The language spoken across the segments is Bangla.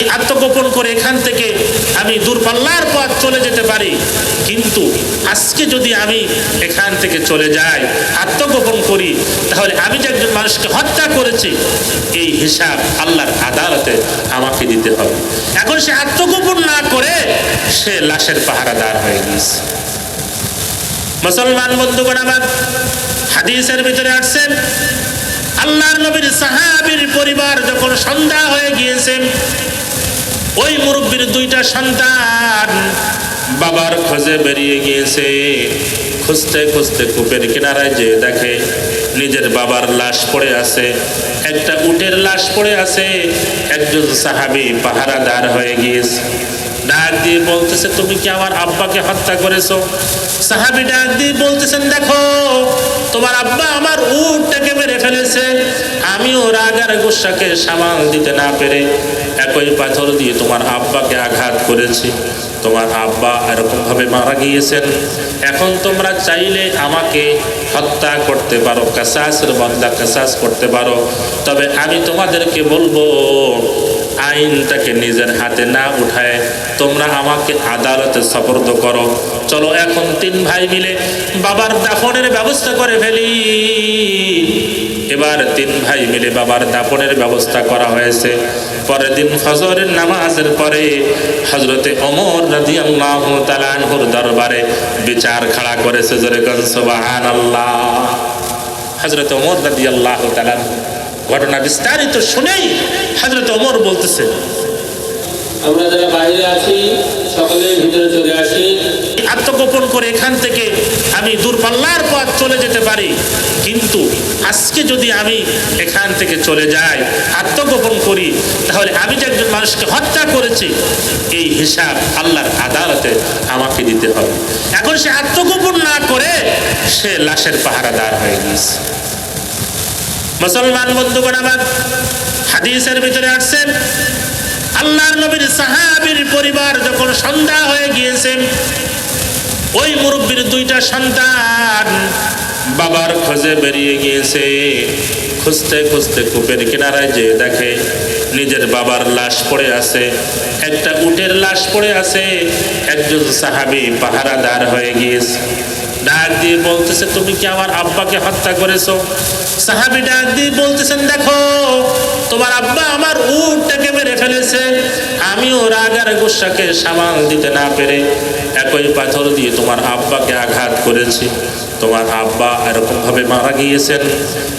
আত্মগোপন করে এখান থেকে আমি দূরপাল্লার পথ চলে যেতে পারি, কিন্তু আজকে যদি আমি এখান থেকে চলে যাই, আত্মগোপন করি, তাহলে আমি যে একজন মানুষকে হত্যা করেছি এই হিসাব আল্লাহর আদালতে আমাকে দিতে হবে। এখন সে আত্মগোপন না করে সে লাশের পাহারাদার হয়ে গেছে। মুসলমান বন্ধুগণ আমার, হাদিসের ভিতরে আসছেন আল্লাহর নবীর সাহাবীর পরিবার যখন সন্ধ্যা হয়ে গিয়েছে, ওই মুরব্বীর দুইটা সন্তান বাবার খোঁজে বেরিয়ে গিয়েছে। খুঁজতে খুঁজতে কূপের কিনারায় যে দেখে নিজের বাবার লাশ পড়ে আছে, একটা উটের লাশ পড়ে আছে। একজন সাহাবী পাহারাদার হয়ে গিয়েছে। ডাক দিয়ে বলতেছে, তুমি কি আমার আব্বাকে হত্যা করেছো? সাহাবী ডাক দিয়ে বলতেছেন, দেখো তোমার আব্বা আমার উটটাকে মেরে ফেলেছে, আমিও রাগার গুসাকে সামাল দিতে না পেরে একই পাথর দিয়ে তোমার আব্বাকে আঘাত করেছি। তোমার আব্বা এরকম ভাবে মারা গিয়েছেন। এখন তোমরা চাইলে আমাকে হত্যা করতে পারো, কাসাসের বদলা কাসাস করতে পারো, তবে আমি তোমাদেরকে বলবো আইনটাকে নিজের হাতে না উঠায় তোমরা আমাকে আদালতে সুপর্দ করো। চলো এখন তিন ভাই মিলে বাবার দাফনের ব্যবস্থা করে ফেলি। এবার তিন ভাই মিলে বাবার দাফনের ব্যবস্থা করা হয়েছে। পরের দিন ফজরের নামাজের পরে হযরতে ওমর রাদিয়াল্লাহু তাআলা আনহুর দরবারে বিচার খাড়া করেছে। জোরে কোন সুবহানাল্লাহ। হযরতে ওমর রাদিয়াল্লাহু তাআলা ঘটনা বিস্তারিত শুনেই হযরত ওমর বলতেছে, আমরা যারা বাইরে আছি সকলে ভিতরে চলে আসি। আত্মগোপন করে এখান থেকে আমি দূরপাল্লার পথ চলে যেতে পারি, কিন্তু আজকে যদি আমি এখান থেকে চলে যাই, আত্মগোপন করি, তাহলে আমি যে একজন মানুষকে হত্যা করেছি এই হিসাব আল্লাহর আদালতে আমাকে দিতে হবে। এখন সে আত্মগোপন না করে সে লাশের পাহারাদার হয়ে গেছে। মুসলমান বন্ধুগণ আমার, হাদিসের ভিতরে আসছেন আল্লাহর নবীর সাহাবীর পরিবার যখন সন্ধ্যা হয়ে গিয়েছে, ওই মুরব্বীর দুইটা সন্তান বাবার খোঁজে বেরিয়ে গিয়েছে। খুঁজতে খুঁজতে কূপের কিনারায় যে দেখে নিজের বাবার লাশ পড়ে আছে, একটা উটের লাশ পড়ে আছে। একজন সাহাবী পাহারাদার হয়ে গিয়েছে। ডাক দিয়ে বলতেছে, তুমি কি আমার আব্বাকে হত্যা করেছো? সাহাবী ডাক দিয়ে বলতেছেন, দেখো তোমার আব্বা আমার উটটাকে মেরে ফেলেছে, আমিও রাগার গুসাকে সামাল দিতে না পেরে একই পাথর দিয়ে তোমার আব্বাকে আঘাত করেছি। তোমার আব্বা এরকম ভাবে মারা গিয়েছেন।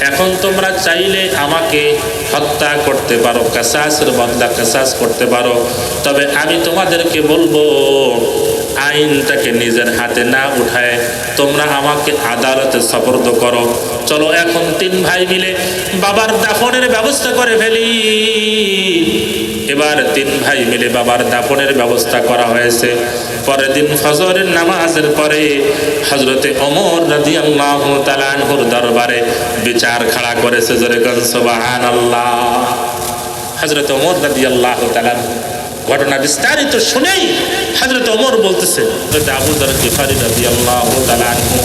এখন তোমরা চাইলে আমাকে হত্যা করতে পারো, কাসাসের বদলা কাসাস করতে পারো, তবে আমি তোমাদেরকে বলবো আইনটাকে নিজের হাতে না উঠায় তোমরা আমাকে আদালতে সুপর্দ করো। চলো এখন তিন ভাই মিলে বাবার দাফনের ব্যবস্থা করে ফেলি। এবার তিন ভাই মিলে বাবার দাফনের ব্যবস্থা করা হয়েছে। পরের দিন ফজরের নামাজের পরে হযরতে ওমর রাদিয়াল্লাহু তাআলা আনহুর দরবারে বিচার খাড়া করেছে। জোরে কোন সুবহানাল্লাহ। হযরতে ওমর রাদিয়াল্লাহু তাআলা ঘটনা বিস্তারিত শুনেই হযরত ওমর বলতেছে, হযরত আবু যর গিফারি রাদিয়াল্লাহু তাআলা আনহু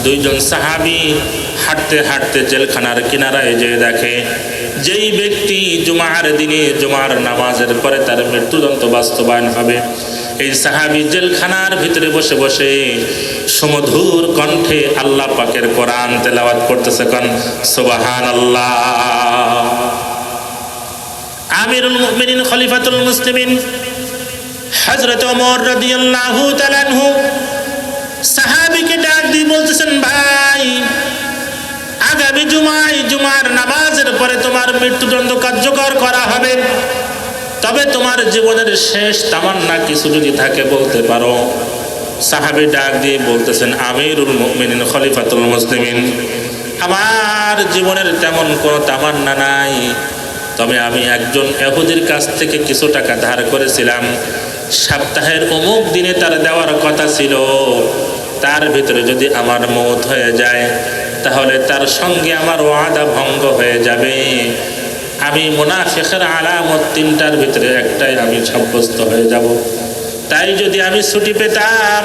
দুইজন সাহাবী হাঁটতে হাঁটতে জেলখানার কিনারায় যেয়ে দেখে যেই ব্যক্তি জুমার দিনে জুমার নামাজের পরে তার মৃত্যুদণ্ড বাস্তবায়ন হবে, এই সাহাবী জেলখানার ভিতরে বসে বসে সুমধুর কণ্ঠে আল্লাহ পাকের কোরআন তেলাওয়াত করতেছে। কোন সুবহানাল্লাহ। আমিরুল মুমিনিন খলিফাতুল মুসলিমিন হযরত ওমর রাদিয়াল্লাহু তাআলা আনহু সাহাবীকে ডাক দিয়ে বলতেছেন, ভাই আগামী জুমার নামাজের পরে তোমার মৃত্যুদণ্ড কার্যকর করা হবে, তবে তোমার জীবনের শেষ তামান্না কিছু যদি থাকে বলতে পারো। সাহাবী ডাক দিয়ে বলতেছেন, আমিরুল মুমিনিন খলিফাতুল মুসলিমিন, আমার জীবনের তেমন কোনো তামান্না নাই, তবে আমি একজন ইহুদির কাছ থেকে কিছু টাকা ধার করেছিলাম, সপ্তাহের অমুক দিনে তার দেওয়ার কথা ছিল, তার ভিতরে যদি আমার মওত হয়ে যায় তাহলে তার সঙ্গে আমার ওয়াদা ভঙ্গ হয়ে যাবে। আমি মুনাফিকের আলামত তিনটার ভিতরে একটাই আমি সাব্যস্ত হয়ে যাব। তাই যদি আমি ছুটি পেতাম,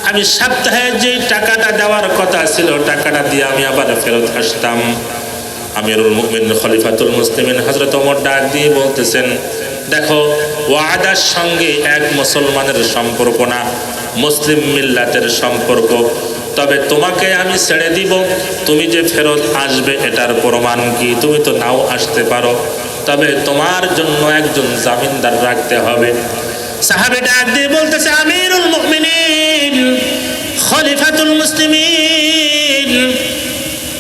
আমি সপ্তাহে যে টাকাটা দেওয়ার কথা ছিল টাকাটা দিয়ে আমি আবার ফেরত আসতাম। আমিরুল মুমিনিন খলিফাতুল মুসলিমিন হযরত ওমর ডাক দিয়ে বলতেছেন, দেখো, ওয়াদার সঙ্গে এক মুসলমানের সম্পর্ক না, মুসলিম মিল্লাতের সম্পর্ক। তবে তোমাকে আমি ছেড়ে দিব, তুমি যে ফেরত আসবে এটার প্রমাণ কি? তুমি তো নাও আসতে পারো, তবে তোমার জন্য একজন জামিনদার রাখতে হবে। সাহাবী ডাক দিয়ে বলতেছে, আমিরুল মুমিনিন, খলিফাতুল মুসলিমিন,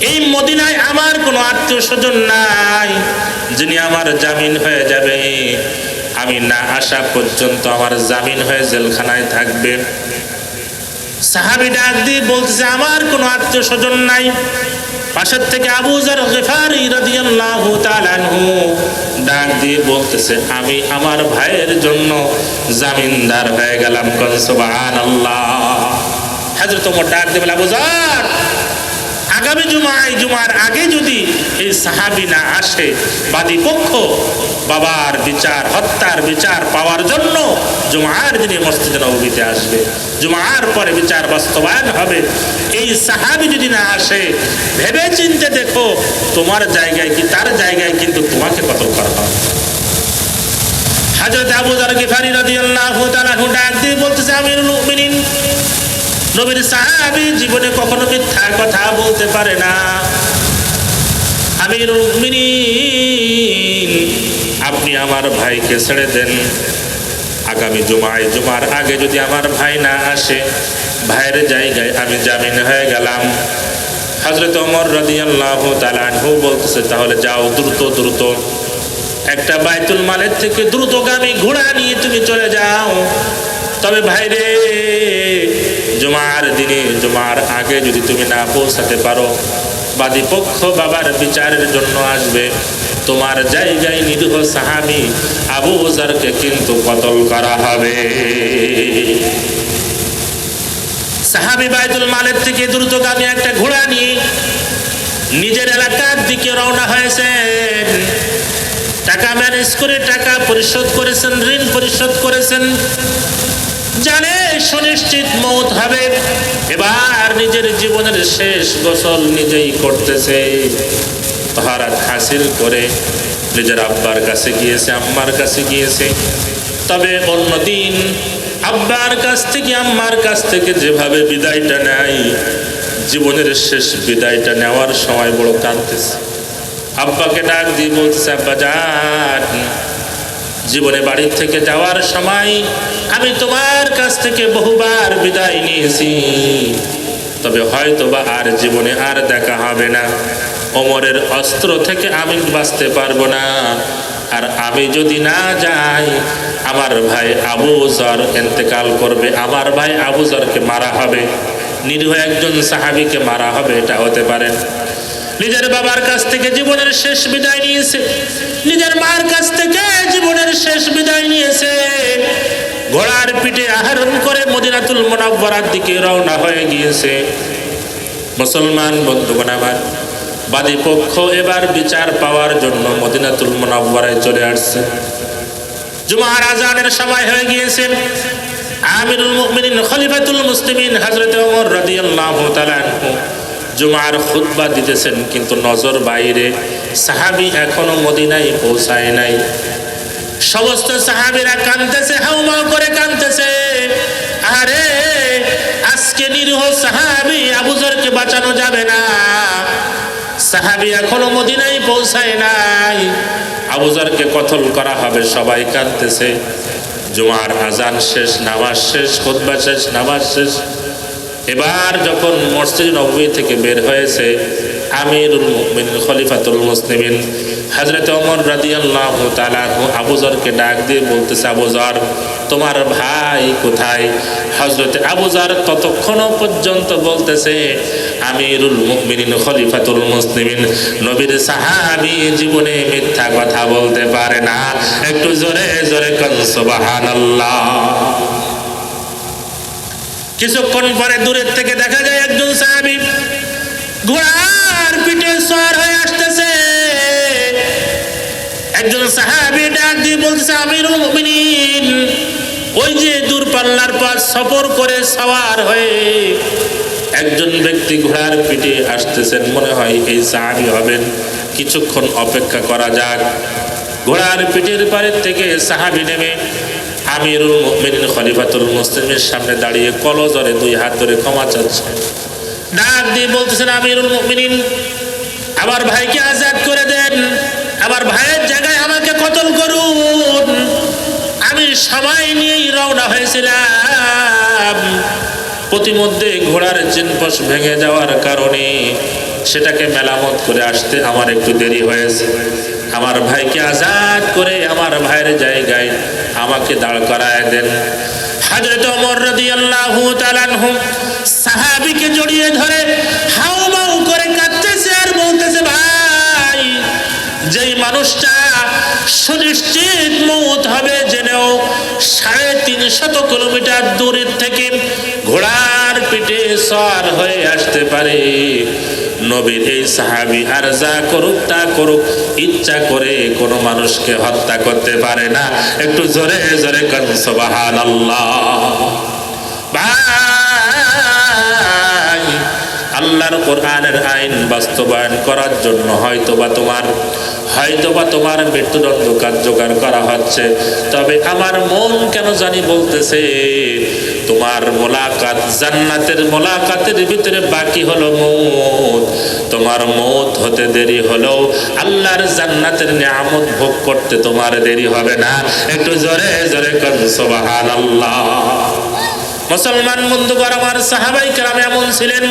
এই মদিনায় আমার কোনো আত্মীয় স্বজন নাই যিনি আমার জামিন হয়ে যাবে। আমি না আসা পর্যন্ত আমার জামিন হয়ে জেলখানায় থাকবে। সাহাবী ডাক দিয়ে বলতেছে, আমার কোনো আত্মীয় স্বজন নাই। পাশের থেকে আবু যর গিফারি রাদিয়াল্লাহু তাআলা আনহু ডাক দিয়ে বলতেছে, আমি আমার ভাইয়ের জন্য জামিনদার হয়ে গেলাম। কোন সুবহানাল্লাহ। হযরত ওমর ডাক দিয়ে বলে, আবু যর, আগামী জুমার আগে যদি এই সাহাবী না আসে, বাদী পক্ষ বাবার বিচার, হত্যার বিচার পাওয়ার জন্য জুমার দিনে মসজিদে নববীতে আসবে। জুমার পরে বিচার বাস্তবায়ন হবে। এই সাহাবী যদি না আসে, ভেবে চিন্তে দেখো, তোমার জায়গায় কি তার জায়গায় কিন্তু তোমাকে কতল করা হবে। হযরত আবু যর গিফারি রাদিয়াল্লাহু তাআলা ডাক দিয়ে বলতেছে, আমিরুল মুমিনিন, নবীর সাহাবী জীবনে কখনো মিথ্যা কথা বলতে পারে না। আমিরুল মুমিনিন, আপনি আমার ভাইকে ছেড়ে দেন। আগামী জুমার আগে যদি আমার ভাই না আসে, ভাইয়ের জায়গায় আমি জামিন হয়ে গেলাম। হযরত ওমর রাদিয়াল্লাহু তাআলা আনহু বলতেছে, তাহলে যাও, দ্রুত একটা বাইতুল মালের থেকে দ্রুতগামী ঘোড়া নিয়ে তুমি চলে যাও। তবে ভাইরে, জুমার দিনে জুমার আগে যদি তুমি না পৌঁছাতে পারো, বাদী পক্ষ বাবার বিচারের জন্য আসবে। তোমার জায়গায় নিরীহ সাহাবী আবু যরকে কিন্তু কতল করা হবে। সাহাবী বাইতুল মালের থেকে দ্রুতগামী একটা ঘোড়া নিয়ে নিজের এলাকার দিকে রওনা হয়েছেন। টাকা ম্যানেজ করে টাকা পরিশোধ করেছেন, ঋণ পরিশোধ করেছেন, জানে সুনিশ্চিত মওত হবে। এবার নিজের জীবনের শেষ গোসল নিজেই করতেছে। তাহারাত হাসিল করে নিজের আব্বার কাছে গিয়েছে, আম্মার কাছে গিয়েছে। তবে অন্যদিন আব্বার কাছ থেকে আম্মার কাছ থেকে যেভাবে বিদায়টা নেয়, জীবনের শেষ বিদায়টা নেওয়ার সময় বড় কাঁদতেছে। আব্বাকে ডাক দিয়ে বলতেছে, আব্বা জান, জীবনে বাড়ি থেকে যাওয়ার সময় আমি তোমার কাছ থেকে বহুবার বিদায় নিয়েছি, তবে হয়তো বা আর জীবনে আর দেখা হবে না। ওমরের অস্ত্র থেকে আমি বাঁচতে পারবো না। আর আমি যদি না যাই, আমার ভাই আবু যর ইন্তেকাল করবে, আমার ভাই আবু যরকে মারা হবে, নিরীহ একজন সাহাবীকে মারা হবে, এটা হতে পারে। নিজের বাবার কাছ থেকে জীবনের শেষ বিদায় নিয়েছে, নিজের মার কাছ থেকে জীবনের শেষ বিদায় নিয়েছে। ঘোড়ার পিঠে আরোহণ করে মদিনাতুল মুনাওয়ারার দিকে রওনা হয়ে গিয়েছে। মুসলমান বন্ধুগণ আমার, বাদী পক্ষ এবার বিচার পাওয়ার জন্য মদিনাতুল মুনাওয়ারায় চলে আসছে। জুমার আজানের সময় হয়ে গিয়েছে। আমিরুল মুমিনিন, খলিফাতুল মুসলিমিন হযরত ওমর রাদিয়াল্লাহু তাআলা আনহু জুমার খুতবা দিতেছেন, কিন্তু নজর বাইরে, সাহাবী এখনো মদিনায় পৌঁছায় নাই। সমস্ত সাহাবীরা কাঁদতেছে, হাউমাউ করে কাঁদতেছে। আরে, আজকে নিরীহ সাহাবী আবু যরকে বাঁচানো যাবে না। সাহাবী এখনো মদিনায় পৌঁছায় নাই, আবু যরকে কতল করা হবে। সবাই কাঁদতেছে। জুমার আজান শেষ, নামাজ শেষ, খুতবা শেষ, নামাজ শেষ। এবার যখন মসজিদ নববী থেকে বের হয়েছে, আমিরুল মুমিনিন খলিফাতুল মুসলিমিন হযরত ওমর রাদিয়াল্লাহু তাআলা আনহু আবু যরকে ডাক দিয়ে বলতেছে, আবু যর, তোমার ভাই কোথায়? হযরত আবু যর ততক্ষণ পর্যন্ত বলতেছে, আমিরুল মুমিনিন খলিফাতুল মুসলিমিন নবীর সাহাবী জীবনে মিথ্যা কথা বলতে পারে না। একটু জোরে জোরে কোন সুবহানাল্লাহ। কিছুক্ষণ পরে দূরের থেকে দেখা যায় একজন সাহাবী ঘোড়ার পিঠে সওয়ার হয়ে আসতেছে। একজন সাহাবী ডাক দিয়ে বলতেছে, আমিরুল মুমিনিন, ওই যে দূরপাল্লার পথ সফর করে সওয়ার হয়ে একজন ব্যক্তি ঘোড়ার পিঠে আসতেছেন, মনে হয় এই সাহাবী হবেন, কিছুক্ষণ অপেক্ষা করা যাক। ঘোড়ার পিঠের পাড়ের থেকে সাহাবী নেমে আমিরুল মুমিনিন খলিফাতুল মুসলিমের সামনে দাঁড়িয়ে কলজরে দুই হাত ধরে ক্ষমা চাচ্ছে। ডাক দিয়ে বলতেছেন, আমিরুল মুমিনিন, আমার ভাইকে আজাদ করে দেন, আমার ভাইয়ের জায়গায় আমাকে কতল করুন। আমি সময় নিয়েই রওনা হয়েছিলাম, প্রতিমধ্যে ঘোড়ার চিনপস ভেঙে যাওয়ার কারণে সেটাকে মেরামত করে আসতে আমার একটু দেরি হয়েছে। আমার ভাইকে আজাদ করে আমার ভাইয়ের জায়গায় আমাকে দাঁড় করায় দেন। হযরত ওমর রাদিয়াল্লাহু তাআলা আনহু সাহাবীকে জড়িয়ে ধরে হাউমাউ করে কাঁদতেছে আর বলতেছে, ভাই, যেই মানুষটা সুনিশ্চিত মওত হবে জেনেও 350 কিলোমিটার দূরের থেকে ঘোড়ার পিঠে সওয়ার হয়ে আসতে পারে, নবীর এই সাহাবী আর যা করুক তা করুক ইচ্ছা করে কোনো মানুষকে হত্যা করতে পারে না। একটু জোরে জোরে কোন সুবহানাল্লাহ। ভাই, আল্লাহর কোরআনের আইন বাস্তবায়ন করার জন্য হয়তোবা তোমার মৃত্যুদণ্ড কার্যকর করা হচ্ছে, তবে আমার মন কেন জানি বলতেছে তোমার মোলাকাত, জান্নাতের মোলাকাতের ভিতরে বাকি হলো মউত। তোমার মউত হতে দেরি হলেও আল্লাহর জান্নাতের নিয়ামত ভোগ করতে তোমার দেরি হবে না। একটু জোরে জোরে কোন সুবহানাল্লাহ। মুসলমান বন্ধুগণ, আমার সাহাবায়ে কেরাম এমন ছিলেন,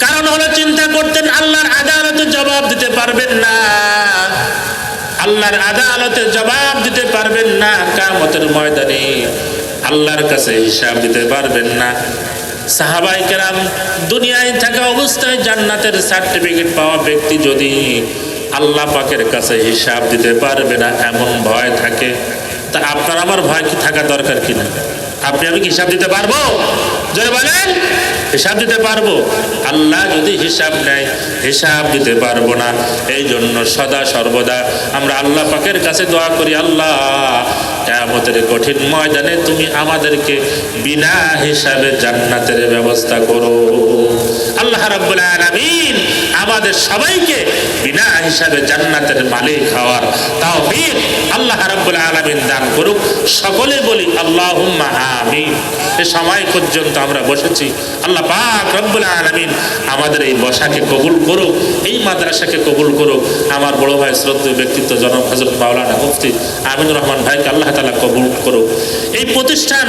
কারণ হলো চিন্তা করতেন আল্লাহর আদালতে জবাব দিতে পারবেন না, আল্লাহর আদালতে জবাব দিতে পারবেন না, কিয়ামতের ময়দানে আল্লাহর কাছে হিসাব দিতে পারবেন না। সাহাবায়ে কেরাম দুনিয়ায় থাকা অবস্থায় জান্নাতের সার্টিফিকেট পাওয়া ব্যক্তি যদি আল্লাহ পাকের কাছে হিসাব দিতে পারবে না এমন ভয় থাকে, তা আপনার আমার ভয় কি থাকা দরকার কিনা? আপনি আমি কি হিসাব দিতে পারবো? জয় বলেন, হিসাব দিতে পারবো? আল্লাহ যদি হিসাব নেয় হিসাব দিতে পারবো না। এই জন্য সদা সর্বদা আমরা আল্লাহ পাকের কাছে দোয়া করি, আল্লাহ কিয়ামতের কঠিন ময়দানে তুমি আমাদেরকে বিনা হিসাবে জান্নাতের ব্যবস্থা করো। আল্লাহ রাব্বুল আলামিন আমাদের সবাইকে বিনা হিসাবে জান্নাতের মালিক হওয়ার তাওফিক আল্লাহ রাব্বুল আলামিন দান করুক। সকলে বলি আল্লাহুম্মা আমিন। এই সময় পর্যন্ত আমরা বসেছি, আল্লাহ পাক রব্বুল আলামিন আমাদের এই বসাকে কবুল করুক, এই মাদ্রাসাকে কবুল করুক। আমার বড় ভাই শ্রদ্ধেয় ব্যক্তিত্ব জনাব হযরত মাওলানা মুফতি আমিনুর রহমান ভাইকে আল্লাহ তাআলা কবুল করুক। এই প্রতিষ্ঠান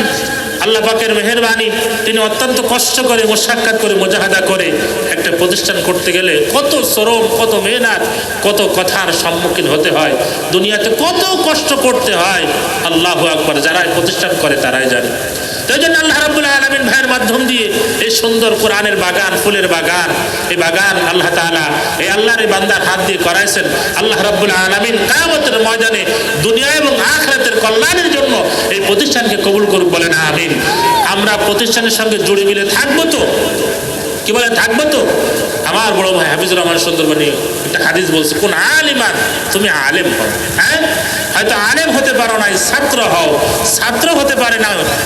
আল্লাহ পাকের মেহেরবানি, তিনি অত্যন্ত কষ্ট করে মুশাক্কাত করে মুজাহাদা করে একটা প্রতিষ্ঠান করতে গেলে কত শ্রম, কত মেহনত, কত কথার সম্মুখীন হতে হয়, দুনিয়াতে কত কষ্ট করতে হয়। আল্লাহু আকবার, যারা এই প্রতিষ্ঠান করে তারাই জানে। তাই জন্য আল্লাহ রাব্বুল আলামিন ভাইয়ের মাধ্যম দিয়ে এই সুন্দর কোরআনের বাগান, ফুলের বাগান, এই বাগান আল্লাহ তাআলা এই আল্লাহর এই বান্দার হাত দিয়ে করাইছেন। আল্লাহ রাব্বুল আলামিন কিয়ামতের ময়দানে দুনিয়া এবং আখিরাতের কল্যাণের জন্য এই প্রতিষ্ঠানকে কবুল করুক, বলেন আমিন। আমরা প্রতিষ্ঠানের সঙ্গে জুড়ে মিলে থাকবো তো? কি বলে থাকবো তো? আমার বড় ভাই হাফিজুর রহমান সুন্দরবনী একটা হাদিস বলছে, কোন আলিমান, তুমি আলেম হও। হ্যাঁ, হয়তো আলেম হতে পারো নাই, ছাত্র হও, ছাত্র হতে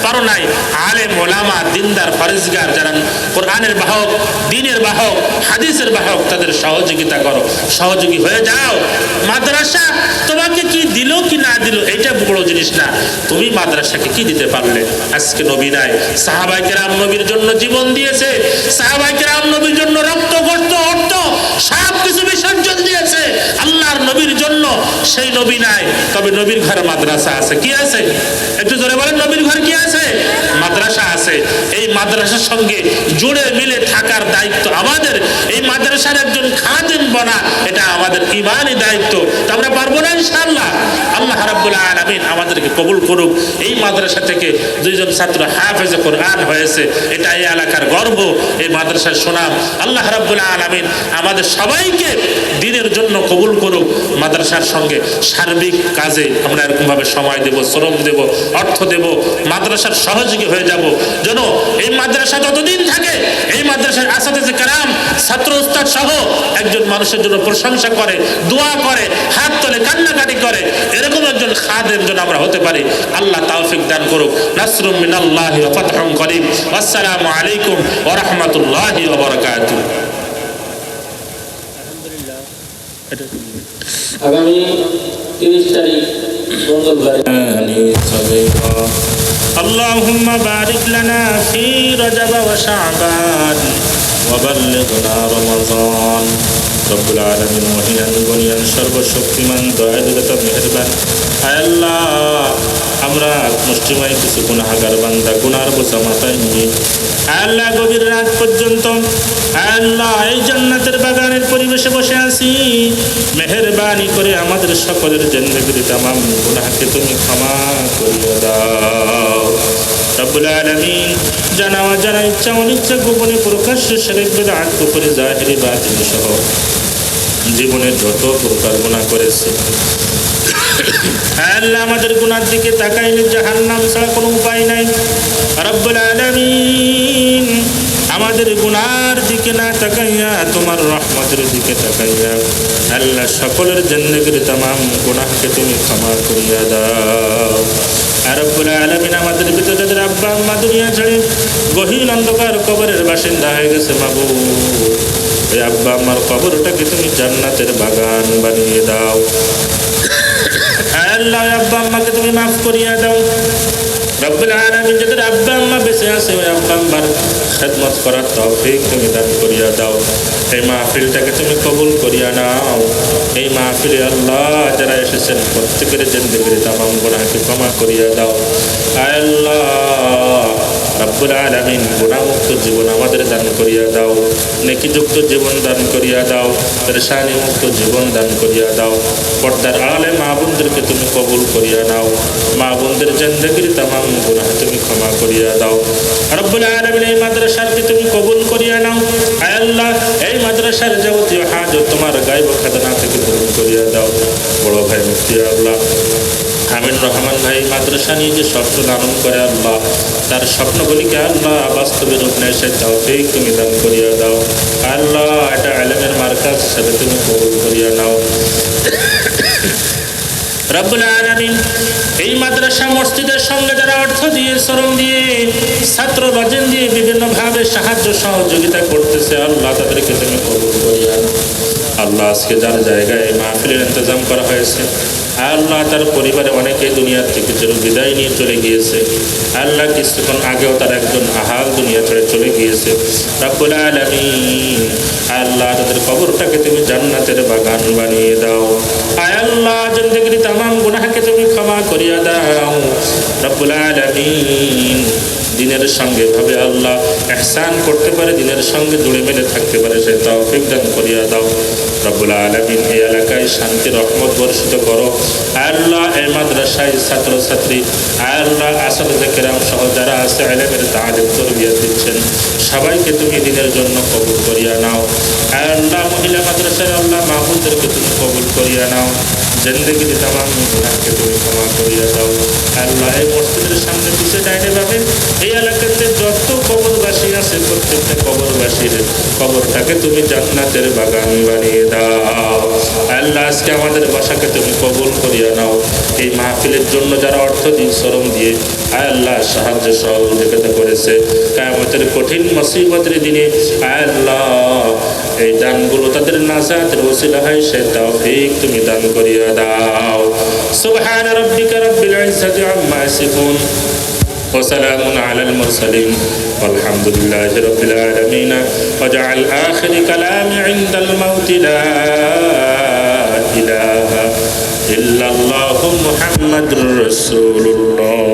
পারো নাই, আলেম ওলামা দিনদার ফরেজগার যারা কোরআনের বাহক, দ্বীনের বাহক, হাদিসের বাহক, তাদের সহযোগিতা করো, সহযোগী হয়ে যাও। মাদ্রাসা তোমাকে কি দিল কি না দিল এটা বড় জিনিস না, তুমি মাদ্রাসাকে কি দিতে পারলে। আজকে নবী নাই, সাহাবায়ে কেরাম নবীর জন্য জীবন দিয়েছে, সাহাবায়ে কেরাম নবীর জন্য রক্ত, গোশত, অর্থ সব কিছু বিসর্জন দিয়েছে আল্লাহর নবীর জন্য। সেই নবী নাই, তবে নবীর ঘরে মাদ্রাসা আছে। কি আছে? একটু জোরে বলেন, নবীর ঘর কি আছে? মাদ্রাসা আছে। এই মাদ্রাসার সঙ্গে জুড়ে মিলে থাকার দায়িত্ব আমাদের। এই মাদ্রাসার একজন খাদেম বনা, এটা আমাদের ঈমানি দায়িত্ব। তো আমরা পারবো না ইনশাআল্লাহ। আল্লাহ রাব্বুল আলামিন আমাদেরকে কবুল করুক। এই মাদ্রাসা থেকে 2 জন ছাত্র হাফেজে কোরআন হয়েছে, এটা এই এলাকার গর্ব, এই মাদ্রাসার সুনাম। আল্লাহ রাব্বুল আলামিন আমাদের সবাইকে দ্বীনের জন্য কবুল করুক। মাদ্রাসার সঙ্গে সার্বিক কাজে আমরা এরকমভাবে সময় দেব, শ্রম দেব, অর্থ দেব, মাদ্রাসার সহযোগী হয়ে যাব, যেন এই মাদ্রাসা যতদিন থাকে এই মাদ্রাসার আসাতিজে কেরাম, ছাত্র উস্তাদ সহ একজন মানুষের জন্য প্রশংসা করে, দোয়া করে, হাত তোলে, কান্নাকাটি করে, এরকম একজন খাদেম যেন আমরা হতে পারি। আল্লাহ তাওফিক দান করুক। নাসরুম মিনাল্লাহি ওয়া ফাতহুন করিম। আসসালামু আলাইকুম ওয়া রাহমাতুল্লাহি ওয়া বারাকাতুহু। আগামী 30 তারিখ মঙ্গলবার اللهم بارك لنا في رجب وشعبان وبلغنا رمضان رب العالمين মহিয়ান গনিয়ান সর্বশক্তিমান দয়ালুতা মেহেরবান আয় আল্লাহ আমরা মুসলিমাই কিছু গুনাহগার বান্দা গুনার বোঝা মাথায় নিয়ে আয় আল্লাহ গভীর রাত পর্যন্ত আয় আল্লাহ এই জান্নাতের বাগানের পরিবেশে বসে আছি মেহেরবানি করে আমাদের সকলের জিন্দেগির তামাম গুনাহকে তুমি ক্ষমা করিয়ে দাও রব্বুল আলামিন জানা অজানা ইচ্ছা অনিচ্ছা গোপনে প্রকাশ্য শরীফ বিদআত কুফরি জাহিরি বাতিনি সহ জীবনের যত প্রকার গুনাহ করেছে আল্লাহ আমাদের গুনার দিকে তাকাইলে জাহান্নাম ছাড়া কোনো উপায় নাই রব্বুল আলামিন আমাদের গুনার দিকে না তাকাইয়া তোমার রহমতের দিকে তাকাইয়া আল্লাহ সকলের জিন্দেগির तमाम গুনাহকে তুমি ক্ষমা করিয়া দাও আর রব্বুল আলামিন আমাদের ভিতরে যাদের আব্বা আম্মা দুনিয়া ছেড়ে গহীন অন্ধকার কবরের বাসিন্দা হয়ে গেছে মাবুদ এই আব্বা আম্মার কবরটাকে তুমি জান্নাতের বাগান বানিয়ে দাও আল্লাহ আব্বা আম্মাকে তুমি মাফ করিয়া দাও রব্বুল আলামিন যাদের আব্বা আম্মা বেঁচে আছে ওই আব্বা আম্মার খেদমত করার তৌফিক তুমি দান করিয়া দাও এই মাহফিলটাকে তুমি কবুল করিয়া নাও এই মাহফিলে আল্লাহ যারা এসেছেন প্রত্যেকের জিন্দেগির তামাম গুনাহকে ক্ষমা করিয়া দাও আয় আল্লাহ রব্বুল আলামিন গুনাহমুক্ত জীবন আমাদের দান করিয়া দাও নেকিযুক্ত জীবন দান করিয়া দাও পেরেশানি মুক্ত জীবন দান করিয়া দাও পর্দার আড়ালে মা বোনদেরকে তুমি কবুল করিয়া নাও মা বোনদের জিন্দেগির তামাম গুনাহ তুমি ক্ষমা করিয়া দাও রব্বুল আলামিন এই মাদ্রাসাকে তুমি কবুল করিয়া নাও আয় আল্লাহ এই মাদ্রাসার যাবতীয় হাজত তোমার গায়ব খাজানা থেকে পূরণ করিয়া দাও বড় ভাই মুফতি আল্লাহ আমিন রহমান ভাই মাদ্রাসা নিয়ে যে স্বপ্ন লালন করে আল্লাহ তার স্বপ্নগুলিকে আল্লাহ বাস্তবে রূপ নেয় সেই তৌফিক তুমি দান করিয়া দাও আল্লাহ এটা ইলমের মার্কাজ হিসেবে তুমি কবুল করিয়া নাও রব্বুল আলামিন এই মাদ্রাসা মসজিদের সঙ্গে যারা অর্থ দিয়ে শ্রম দিয়ে ছাত্র লজেন দিয়ে বিভিন্নভাবে সাহায্য সহযোগিতা করতেছে আল্লাহ তাদেরকে তুমি কবুল করিয়া নাও আল্লাহ আজকে যার জায়গায় মাহফিলের ইন্তজাম করা হয়েছে আল্লাহ তার পরিবারে অনেকে দুনিয়ার থেকে চির বিদায় নিয়ে চলে গিয়েছে আল্লাহ কিছুক্ষণ আগেও তার একজন আহাল দুনিয়া ছেড়ে চলে গিয়েছে রব্বুল আলামিন আল্লাহ তাদের কবরটাকে তুমি জান্নাতের বাগান বানিয়ে দাও আয় আল্লাহ জিন্দেগির तमाम গুনাহকে তুমি ক্ষমা করিয়া দাও রব্বুল আলামিন দিনের সঙ্গে ভাবে আল্লাহ ইহসান করতে পারে দিনের সঙ্গে জুড়ে মেলে থাকতে পারে সেই তৌফিক দান করিয়া দাও রব্বুল আলামিন এই এলাকায় শান্তি রহমত বর্ষিত করো আল্লাহ এই মাদ্রাসায় ছাত্র ছাত্রী আল্লাহ আসলে কেরাম সহ যারা আছে ইলমের তালিম তরবিয়ত দিচ্ছেন সবাইকে তুমি দিনের জন্য কবুল করিয়া নাও আল্লাহ মহিলা মাদ্রাসায় আল্লাহ মাহবুবদেরকে তুমি কবুল করিয়া নাও জিন্দেগির तमाम গুনাহকে তুমি ক্ষমা করিয়া দাও আল্লাহ এই মসজিদের সামনে পিছে ডাইনে ভাবে এই এলাকাতে যত কবরবাসী আছে প্রত্যেকটা কবরবাসীর কবরটাকে তুমি জান্নাতের বাগান বানিয়ে দাও আল্লাহ আজকে আমাদের বাসাকে তুমি কবুল করিয়া নাও এই মাহফিলের জন্য যারা অর্থ দিয়ে শ্রম দিয়ে আল্লাহ সাহায্য সহযোগিতা করেছে কিয়ামতের কঠিন মুসিবতের দিনে আল্লাহ এই দানগুলো তাদের নাজাতের ওসিলা হয় সেই তৌফিক তুমি দান করিয়া দাও সুবহান রাব্বিকা রাব্বিল ইজ্জাতি আম্মা ইয়াসিফুন ওয়া সালামুন আলাল মুরসালিন والحمد لله رب العالمين واجعل آخر كلامي عند الموت لا إله إلا الله محمد رسول الله